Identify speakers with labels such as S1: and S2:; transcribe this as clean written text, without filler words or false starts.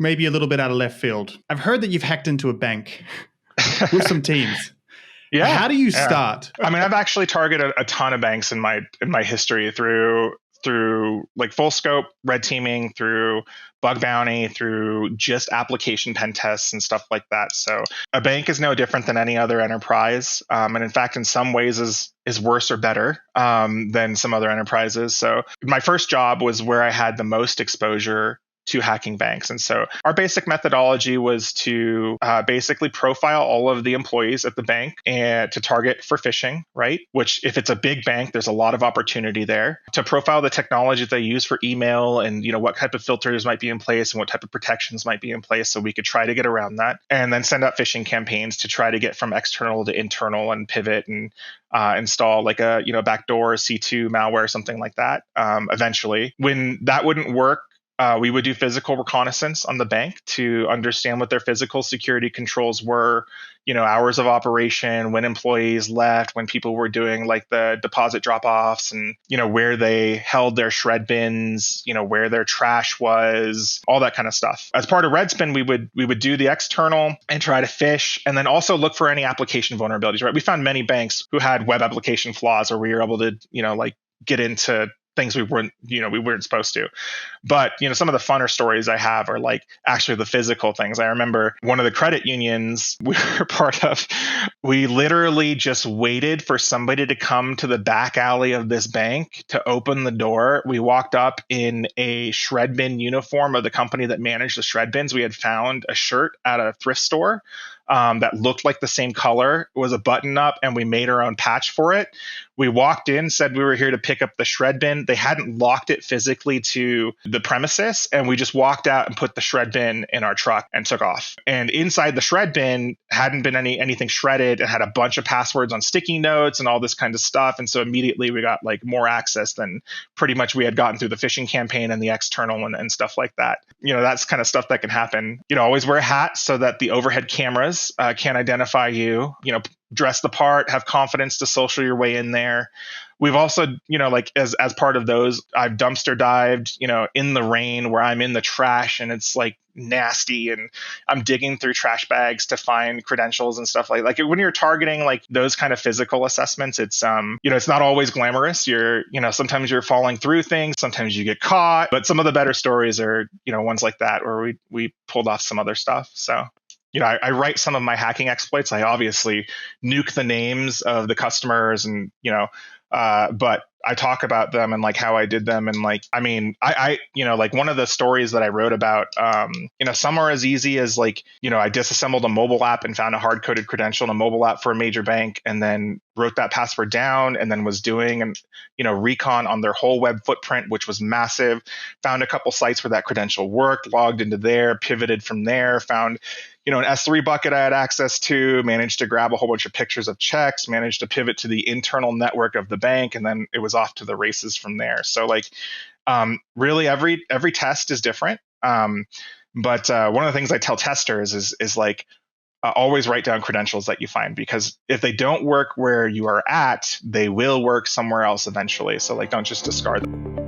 S1: maybe a little bit out of left field. I've heard that you've hacked into a bank with some teams.
S2: Yeah.
S1: How do you start?
S2: I mean, I've actually targeted a ton of banks in my history through like full scope red teaming, through bug bounty, through just application pen tests and stuff like that. So a bank is no different than any other enterprise, and in fact, in some ways is worse or better than some other enterprises. So my first job was where I had the most exposure to hacking banks. And so our basic methodology was to basically profile all of the employees at the bank and to target for phishing, right? Which if it's a big bank, there's a lot of opportunity there. To profile the technology that they use for email and what type of filters might be in place and what type of protections might be in place, so we could try to get around that. And then send out phishing campaigns to try to get from external to internal and pivot and install like a backdoor C2 malware, something like that. Eventually, when that wouldn't work, we would do physical reconnaissance on the bank to understand what their physical security controls were, hours of operation, when employees left, when people were doing like the deposit drop-offs, and, where they held their shred bins, where their trash was, all that kind of stuff. As part of Redspin, we would do the external and try to phish, and then also look for any application vulnerabilities, right? We found many banks who had web application flaws, or we were able to, get into things we weren't supposed to. But, some of the funner stories I have are like actually the physical things. I remember one of the credit unions we were part of, we literally just waited for somebody to come to the back alley of this bank to open the door. We walked up in a shred bin uniform of the company that managed the shred bins. We had found a shirt at a thrift store that looked like the same color, was a button up, and we made our own patch for it. We walked in, said we were here to pick up the shred bin. They hadn't locked it physically to the premises, and we just walked out and put the shred bin in our truck and took off. And inside the shred bin hadn't been anything shredded, and had a bunch of passwords on sticky notes and all this kind of stuff. And so immediately we got like more access than pretty much we had gotten through the phishing campaign and the external and stuff like that. That's kind of stuff that can happen. Always wear a hat so that the overhead cameras can't identify you. Dress the part, have confidence to social your way in there. We've also, as part of those, I've dumpster dived, in the rain where I'm in the trash and it's like nasty, and I'm digging through trash bags to find credentials and stuff like when you're targeting like those kind of physical assessments, it's it's not always glamorous. You're, sometimes you're falling through things, sometimes you get caught, but some of the better stories are, ones like that where we pulled off some other stuff. So I write some of my hacking exploits. I obviously nuke the names of the customers and, but I talk about them and like how I did them. And like, I mean, I like one of the stories that I wrote about, some are as easy as like, I disassembled a mobile app and found a hard coded credential in a mobile app for a major bank, and then wrote that password down, and then was doing recon on their whole web footprint, which was massive. Found a couple sites where that credential worked, logged into there, pivoted from there, found an S3 bucket I had access to, managed to grab a whole bunch of pictures of checks, managed to pivot to the internal network of the bank, and then it was off to the races from there. So like, really every test is different. But one of the things I tell testers is like, always write down credentials that you find, because if they don't work where you are at, they will work somewhere else eventually. So like, don't just discard them.